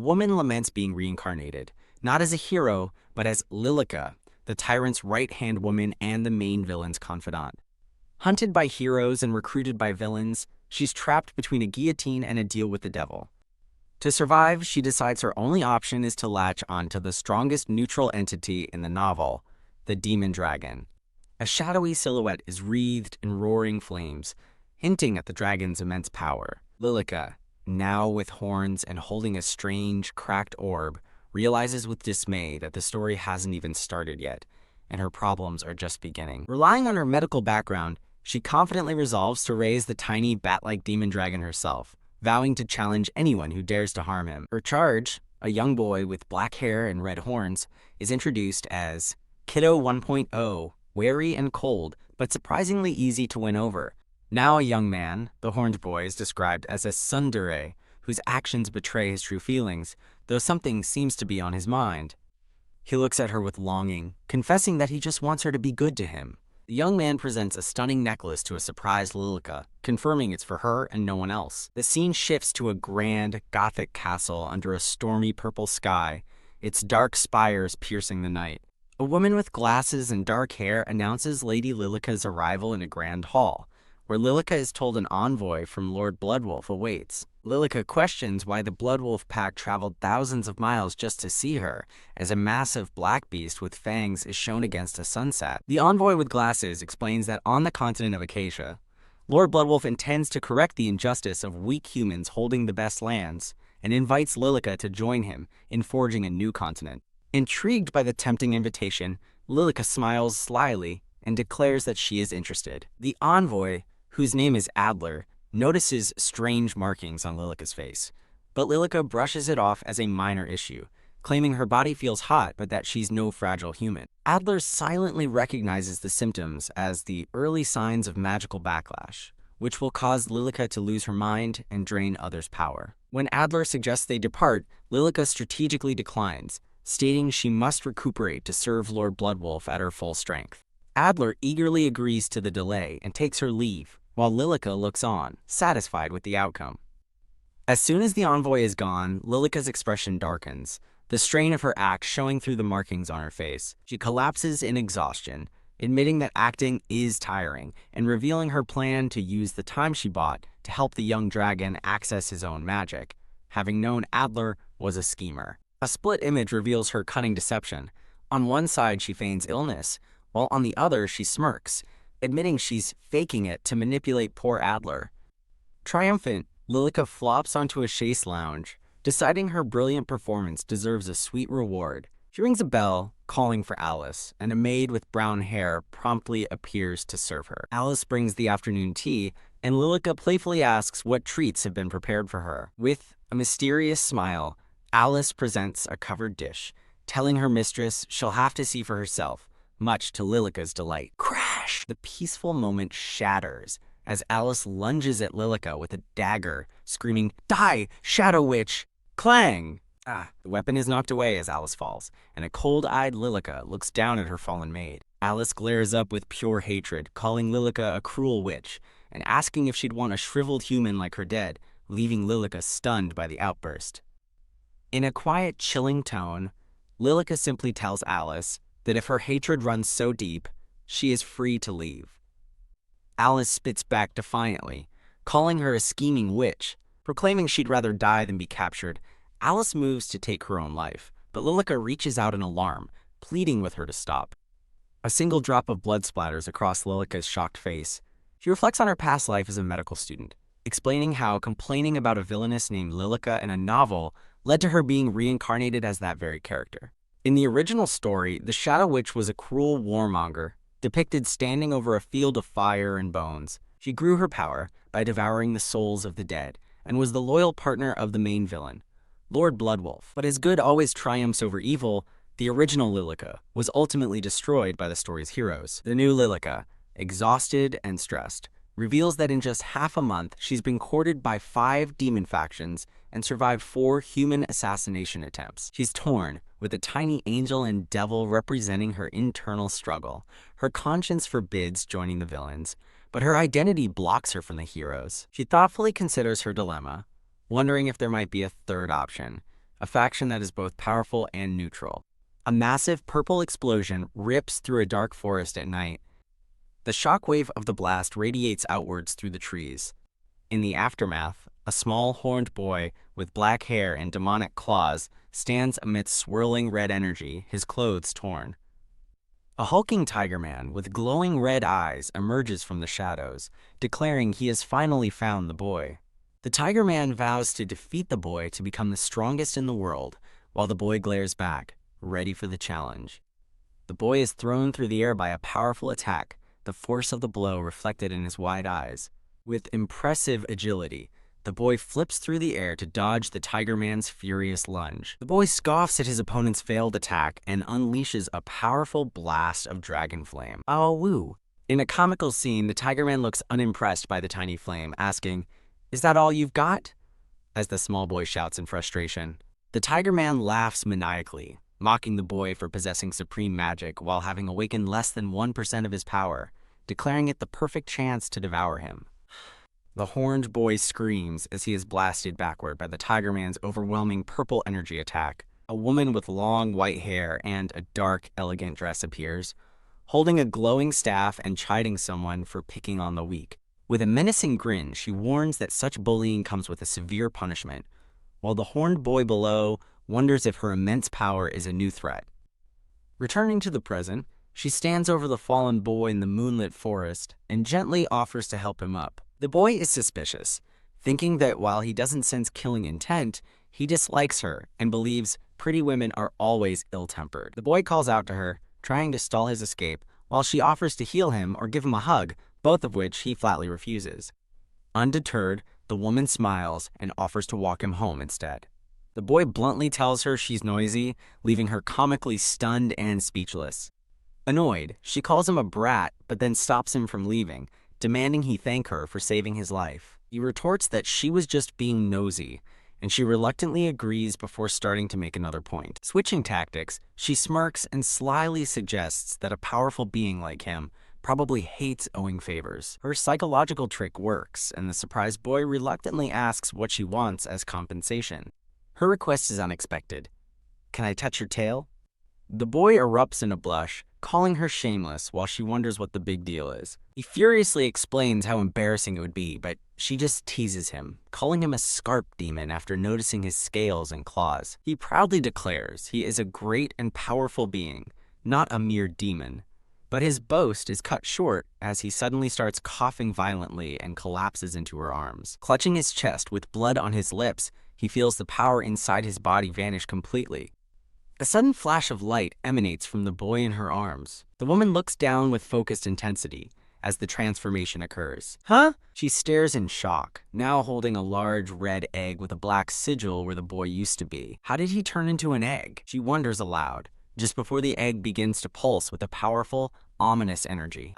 woman laments being reincarnated, not as a hero, but as Lillica, the tyrant's right-hand woman and the main villain's confidant. Hunted by heroes and recruited by villains, she's trapped between a guillotine and a deal with the devil. To survive, she decides her only option is to latch onto the strongest neutral entity in the novel, the demon dragon. A shadowy silhouette is wreathed in roaring flames, hinting at the dragon's immense power. Lillica, now with horns and holding a strange, cracked orb, realizes with dismay that the story hasn't even started yet, and her problems are just beginning. Relying on her medical background, she confidently resolves to raise the tiny bat-like demon dragon herself, vowing to challenge anyone who dares to harm him. Her charge, a young boy with black hair and red horns, is introduced as Kiddo 1.0, wary and cold, but surprisingly easy to win over. Now a young man, the horned boy is described as a Yandere, whose actions betray his true feelings, though something seems to be on his mind. He looks at her with longing, confessing that he just wants her to be good to him. The young man presents a stunning necklace to a surprised Lillica, confirming it's for her and no one else. The scene shifts to a grand, gothic castle under a stormy purple sky, its dark spires piercing the night. A woman with glasses and dark hair announces Lady Lillica's arrival in a grand hall, where Lillica is told an envoy from Lord Bloodwolf awaits. Lillica questions why the Bloodwolf pack traveled thousands of miles just to see her, as a massive black beast with fangs is shown against a sunset. The envoy with glasses explains that on the continent of Acacia, Lord Bloodwolf intends to correct the injustice of weak humans holding the best lands, and invites Lillica to join him in forging a new continent. Intrigued by the tempting invitation, Lillica smiles slyly and declares that she is interested. The envoy, whose name is Adler, notices strange markings on Lillica's face, but Lillica brushes it off as a minor issue, claiming her body feels hot but that she's no fragile human. Adler silently recognizes the symptoms as the early signs of magical backlash, which will cause Lillica to lose her mind and drain others' power. When Adler suggests they depart, Lillica strategically declines, stating she must recuperate to serve Lord Bloodwolf at her full strength. Adler eagerly agrees to the delay and takes her leave, while Lillica looks on, satisfied with the outcome. As soon as the envoy is gone, Lillica's expression darkens, the strain of her act showing through the markings on her face. She collapses in exhaustion, admitting that acting is tiring, and revealing her plan to use the time she bought to help the young dragon access his own magic, having known Adler was a schemer. A split image reveals her cunning deception. On one side, she feigns illness, while on the other, she smirks, admitting she's faking it to manipulate poor Adler. Triumphant, Lillica flops onto a chaise lounge, deciding her brilliant performance deserves a sweet reward. She rings a bell, calling for Alice, and a maid with brown hair promptly appears to serve her. Alice brings the afternoon tea, and Lillica playfully asks what treats have been prepared for her. With a mysterious smile, Alice presents a covered dish, telling her mistress she'll have to see for herself, much to Lillica's delight. Crash! The peaceful moment shatters as Alice lunges at Lillica with a dagger, screaming, "Die, Shadow Witch!" Clang! The weapon is knocked away as Alice falls, and a cold-eyed Lillica looks down at her fallen maid. Alice glares up with pure hatred, calling Lillica a cruel witch, and asking if she'd want a shriveled human like her dead, leaving Lillica stunned by the outburst. In a quiet, chilling tone, Lillica simply tells Alice that if her hatred runs so deep, she is free to leave. Alice spits back defiantly, calling her a scheming witch. Proclaiming she'd rather die than be captured, Alice moves to take her own life, but Lillica reaches out in alarm, pleading with her to stop. A single drop of blood splatters across Lillica's shocked face. She reflects on her past life as a medical student, explaining how complaining about a villainess named Lillica in a novel led to her being reincarnated as that very character. In the original story, the Shadow Witch was a cruel warmonger, depicted standing over a field of fire and bones. She grew her power by devouring the souls of the dead, and was the loyal partner of the main villain, Lord Bloodwolf. But as good always triumphs over evil, the original Lillica was ultimately destroyed by the story's heroes. The new Lillica, exhausted and stressed, reveals that in just half a month, she's been courted by 5 demon factions and survived 4 human assassination attempts. She's torn, with a tiny angel and devil representing her internal struggle. Her conscience forbids joining the villains, but her identity blocks her from the heroes. She thoughtfully considers her dilemma, wondering if there might be a third option, a faction that is both powerful and neutral. A massive purple explosion rips through a dark forest at night. The shockwave of the blast radiates outwards through the trees. In the aftermath, a small horned boy with black hair and demonic claws stands amidst swirling red energy, his clothes torn. A hulking tiger man with glowing red eyes emerges from the shadows, declaring he has finally found the boy. The tiger man vows to defeat the boy to become the strongest in the world, while the boy glares back, ready for the challenge. The boy is thrown through the air by a powerful attack, the force of the blow reflected in his wide eyes. With impressive agility, the boy flips through the air to dodge the tiger man's furious lunge. The boy scoffs at his opponent's failed attack and unleashes a powerful blast of dragon flame. Oh, woo! In a comical scene, the tiger man looks unimpressed by the tiny flame, asking, "Is that all you've got?" as the small boy shouts in frustration. The tiger man laughs maniacally, mocking the boy for possessing supreme magic while having awakened less than 1% of his power, declaring it the perfect chance to devour him. The horned boy screams as he is blasted backward by the tiger man's overwhelming purple energy attack. A woman with long white hair and a dark, elegant dress appears, holding a glowing staff and chiding someone for picking on the weak. With a menacing grin, she warns that such bullying comes with a severe punishment, while the horned boy below wonders if her immense power is a new threat. Returning to the present, she stands over the fallen boy in the moonlit forest and gently offers to help him up. The boy is suspicious, thinking that while he doesn't sense killing intent, he dislikes her and believes pretty women are always ill-tempered. The boy calls out to her, trying to stall his escape, while she offers to heal him or give him a hug, both of which he flatly refuses. Undeterred, the woman smiles and offers to walk him home instead. The boy bluntly tells her she's noisy, leaving her comically stunned and speechless. Annoyed, she calls him a brat, but then stops him from leaving, demanding he thank her for saving his life. He retorts that she was just being nosy, and she reluctantly agrees before starting to make another point. Switching tactics, she smirks and slyly suggests that a powerful being like him probably hates owing favors. Her psychological trick works, and the surprised boy reluctantly asks what she wants as compensation. Her request is unexpected. "Can I touch your tail?" The boy erupts in a blush, calling her shameless while she wonders what the big deal is. He furiously explains how embarrassing it would be, but she just teases him, calling him a scarp demon after noticing his scales and claws. He proudly declares he is a great and powerful being, not a mere demon. But his boast is cut short as he suddenly starts coughing violently and collapses into her arms. Clutching his chest with blood on his lips, he feels the power inside his body vanish completely. A sudden flash of light emanates from the boy in her arms. The woman looks down with focused intensity as the transformation occurs. "Huh?" She stares in shock, now holding a large red egg with a black sigil where the boy used to be. How did he turn into an egg? She wonders aloud, just before the egg begins to pulse with a powerful, ominous energy.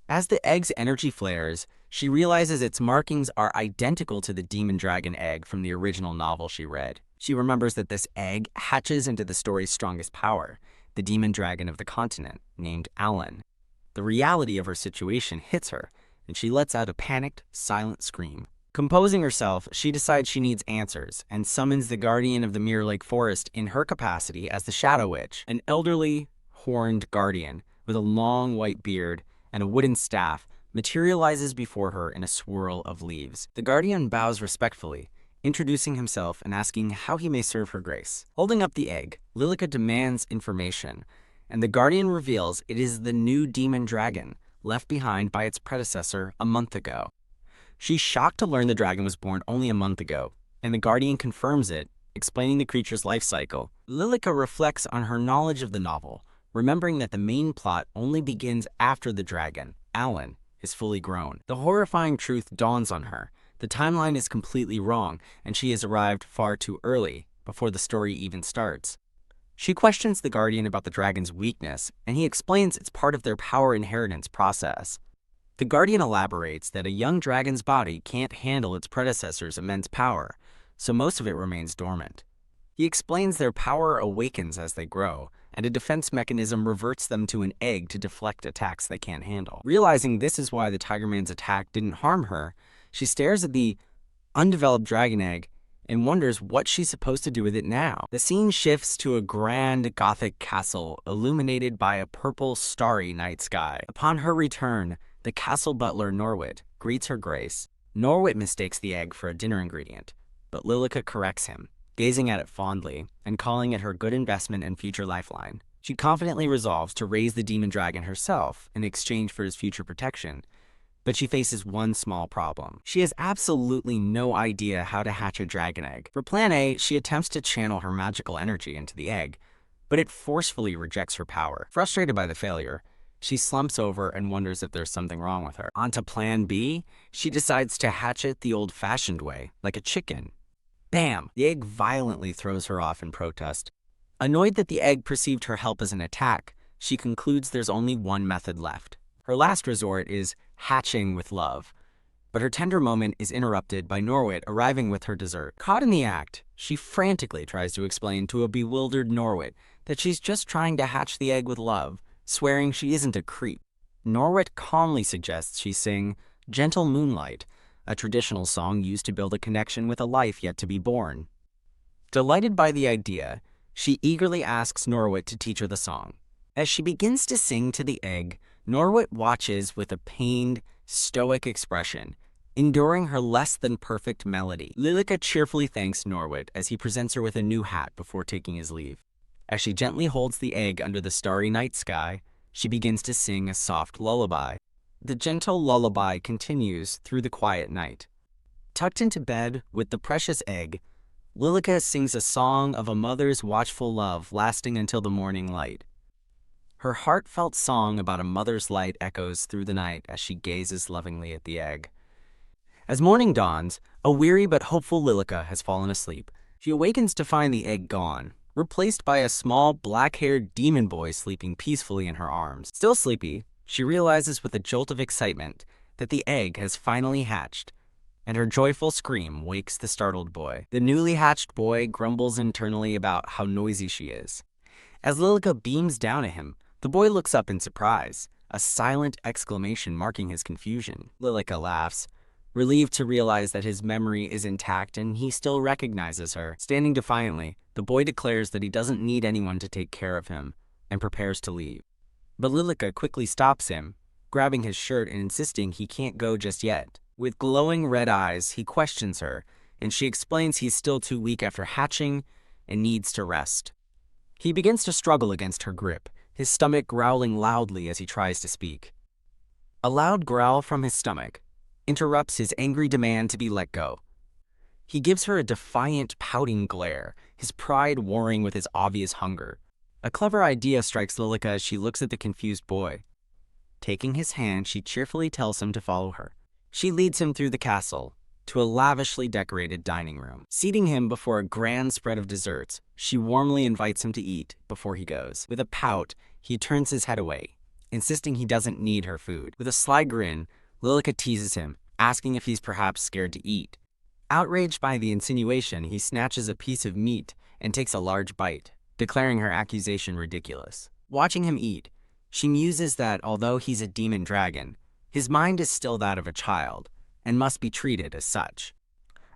As the egg's energy flares, she realizes its markings are identical to the demon dragon egg from the original novel she read. She remembers that this egg hatches into the story's strongest power, the demon dragon of the continent, named Alan. The reality of her situation hits her, and she lets out a panicked, silent scream. Composing herself, she decides she needs answers and summons the guardian of the Mirror Lake Forest in her capacity as the Shadow Witch, an elderly, horned guardian with a long white beard and a wooden staff materializes before her in a swirl of leaves. The guardian bows respectfully, introducing himself and asking how he may serve her grace. Holding up the egg, Lillica demands information, and the guardian reveals it is the new demon dragon, left behind by its predecessor a month ago. She's shocked to learn the dragon was born only a month ago, and the guardian confirms it, explaining the creature's life cycle. Lillica reflects on her knowledge of the novel, remembering that the main plot only begins after the dragon, Alan, is fully grown. The horrifying truth dawns on her. The timeline is completely wrong, and she has arrived far too early, before the story even starts. She questions the guardian about the dragon's weakness, and he explains it's part of their power inheritance process. The guardian elaborates that a young dragon's body can't handle its predecessor's immense power, so most of it remains dormant. He explains their power awakens as they grow, and a defense mechanism reverts them to an egg to deflect attacks they can't handle. Realizing this is why the Tiger Man's attack didn't harm her, she stares at the undeveloped dragon egg and wonders what she's supposed to do with it now. The scene shifts to a grand Gothic castle illuminated by a purple, starry night sky. Upon her return, the castle butler Norwit greets her grace. Norwit mistakes the egg for a dinner ingredient, but Lillica corrects him, gazing at it fondly and calling it her good investment and future lifeline. She confidently resolves to raise the demon dragon herself in exchange for his future protection, but she faces one small problem. She has absolutely no idea how to hatch a dragon egg. For plan A, she attempts to channel her magical energy into the egg, but it forcefully rejects her power. Frustrated by the failure, she slumps over and wonders if there's something wrong with her. On to plan B, she decides to hatch it the old-fashioned way, like a chicken. Bam! The egg violently throws her off in protest. Annoyed that the egg perceived her help as an attack, she concludes there's only one method left. Her last resort is hatching with love, but her tender moment is interrupted by Norwit arriving with her dessert. Caught in the act, she frantically tries to explain to a bewildered Norwit that she's just trying to hatch the egg with love, swearing she isn't a creep. Norwit calmly suggests she sing Gentle Moonlight, a traditional song used to build a connection with a life yet to be born. Delighted by the idea, she eagerly asks Norwit to teach her the song. As she begins to sing to the egg, Norwit watches with a pained, stoic expression, enduring her less-than-perfect melody. Lillica cheerfully thanks Norwit as he presents her with a new hat before taking his leave. As she gently holds the egg under the starry night sky, she begins to sing a soft lullaby. The gentle lullaby continues through the quiet night. Tucked into bed with the precious egg, Lillica sings a song of a mother's watchful love lasting until the morning light. Her heartfelt song about a mother's light echoes through the night as she gazes lovingly at the egg. As morning dawns, a weary but hopeful Lillica has fallen asleep. She awakens to find the egg gone, replaced by a small, black-haired demon boy sleeping peacefully in her arms. Still sleepy, she realizes with a jolt of excitement that the egg has finally hatched, and her joyful scream wakes the startled boy. The newly hatched boy grumbles internally about how noisy she is. As Lillica beams down at him, the boy looks up in surprise, a silent exclamation marking his confusion. Lillica laughs, relieved to realize that his memory is intact and he still recognizes her. Standing defiantly, the boy declares that he doesn't need anyone to take care of him and prepares to leave. But Lillica quickly stops him, grabbing his shirt and insisting he can't go just yet. With glowing red eyes, he questions her, and she explains he's still too weak after hatching and needs to rest. He begins to struggle against her grip, his stomach growling loudly as he tries to speak. A loud growl from his stomach interrupts his angry demand to be let go. He gives her a defiant, pouting glare, his pride warring with his obvious hunger. A clever idea strikes Lillica as she looks at the confused boy. Taking his hand, she cheerfully tells him to follow her. She leads him through the castle to a lavishly decorated dining room. Seating him before a grand spread of desserts, she warmly invites him to eat before he goes. With a pout, he turns his head away, insisting he doesn't need her food. With a sly grin, Lillica teases him, asking if he's perhaps scared to eat. Outraged by the insinuation, he snatches a piece of meat and takes a large bite, declaring her accusation ridiculous. Watching him eat, she muses that although he's a demon dragon, his mind is still that of a child and must be treated as such.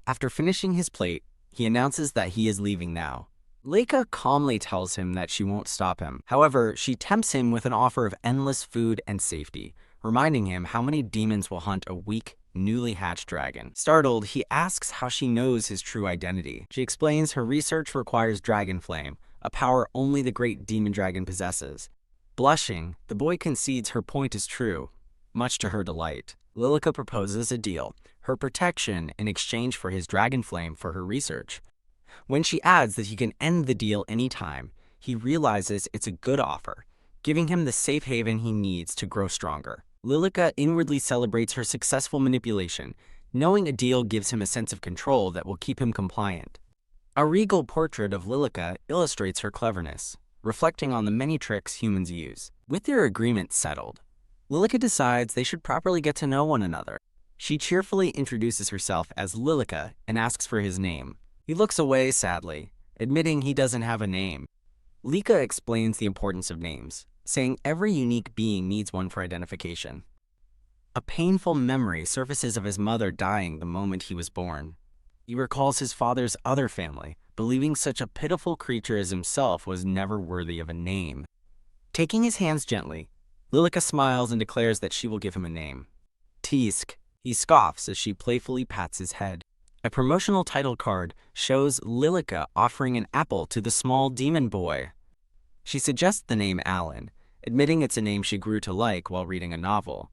After finishing his plate, he announces that he is leaving now. Lillica calmly tells him that she won't stop him. However, she tempts him with an offer of endless food and safety, reminding him how many demons will hunt a weak, newly hatched dragon. Startled, he asks how she knows his true identity. She explains her research requires dragon flame, a power only the great demon dragon possesses. Blushing, the boy concedes her point is true, much to her delight. Lillica proposes a deal, her protection in exchange for his dragon flame for her research. When she adds that he can end the deal anytime, he realizes it's a good offer, giving him the safe haven he needs to grow stronger. Lillica inwardly celebrates her successful manipulation, knowing a deal gives him a sense of control that will keep him compliant. A regal portrait of Lillica illustrates her cleverness, reflecting on the many tricks humans use. With their agreement settled, Lillica decides they should properly get to know one another. She cheerfully introduces herself as Lillica and asks for his name. He looks away sadly, admitting he doesn't have a name. Lillica explains the importance of names, saying every unique being needs one for identification. A painful memory surfaces of his mother dying the moment he was born. He recalls his father's other family, believing such a pitiful creature as himself was never worthy of a name. Taking his hands gently, Lillica smiles and declares that she will give him a name. Tisk. He scoffs as she playfully pats his head. A promotional title card shows Lillica offering an apple to the small demon boy. She suggests the name Alan, admitting it's a name she grew to like while reading a novel.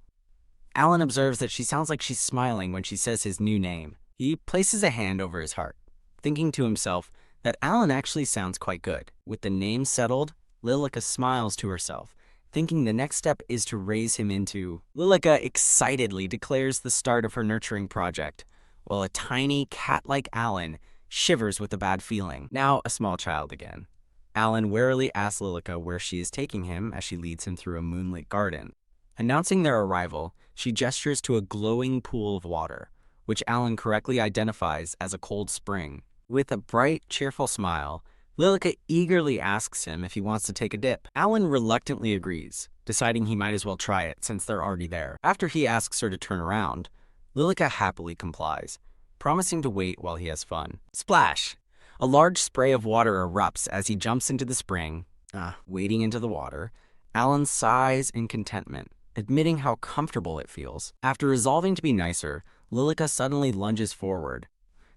Alan observes that she sounds like she's smiling when she says his new name. He places a hand over his heart, thinking to himself that Alan actually sounds quite good. With the name settled, Lillica smiles to herself, thinking the next step is to raise him into... Lillica excitedly declares the start of her nurturing project, while a tiny cat-like Alan shivers with a bad feeling. Now a small child again. Alan warily asks Lillica where she is taking him as she leads him through a moonlit garden. Announcing their arrival, she gestures to a glowing pool of water, which Alan correctly identifies as a cold spring. With a bright, cheerful smile, Lillica eagerly asks him if he wants to take a dip. Alan reluctantly agrees, deciding he might as well try it since they're already there. After he asks her to turn around, Lillica happily complies, promising to wait while he has fun. Splash! A large spray of water erupts as he jumps into the spring. Wading into the water, Alan sighs in contentment, admitting how comfortable it feels. After resolving to be nicer, Lillica suddenly lunges forward.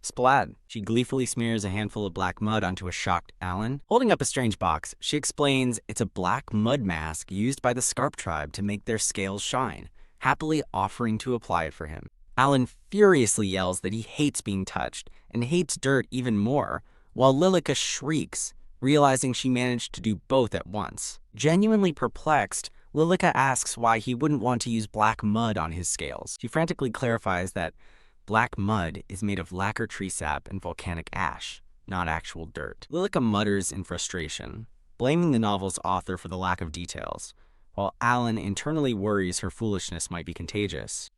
Splat! She gleefully smears a handful of black mud onto a shocked Alan. Holding up a strange box, she explains it's a black mud mask used by the Scarp tribe to make their scales shine, happily offering to apply it for him. Alan furiously yells that he hates being touched and hates dirt even more, while Lillica shrieks, realizing she managed to do both at once. Genuinely perplexed, Lillica asks why he wouldn't want to use black mud on his scales. She frantically clarifies that black mud is made of lacquer tree sap and volcanic ash, not actual dirt. Lillica mutters in frustration, blaming the novel's author for the lack of details, while Alan internally worries her foolishness might be contagious.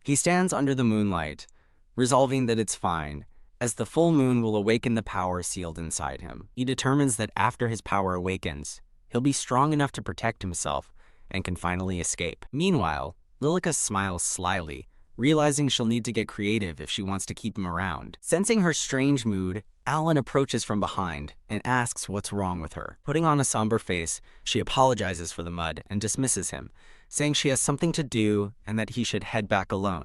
He stands under the moonlight, resolving that it's fine, as the full moon will awaken the power sealed inside him. He determines that after his power awakens, he'll be strong enough to protect himself and can finally escape. Meanwhile, Lillica smiles slyly, realizing she'll need to get creative if she wants to keep him around. Sensing her strange mood, Alan approaches from behind and asks what's wrong with her. Putting on a somber face, she apologizes for the mud and dismisses him, saying she has something to do and that he should head back alone.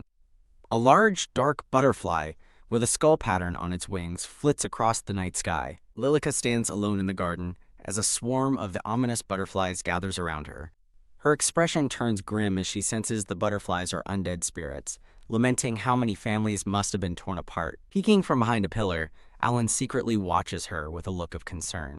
A large, dark butterfly with a skull pattern on its wings flits across the night sky. Lillica stands alone in the garden as a swarm of the ominous butterflies gathers around her. Her expression turns grim as she senses the butterflies are undead spirits, lamenting how many families must have been torn apart. Peeking from behind a pillar, Alan secretly watches her with a look of concern.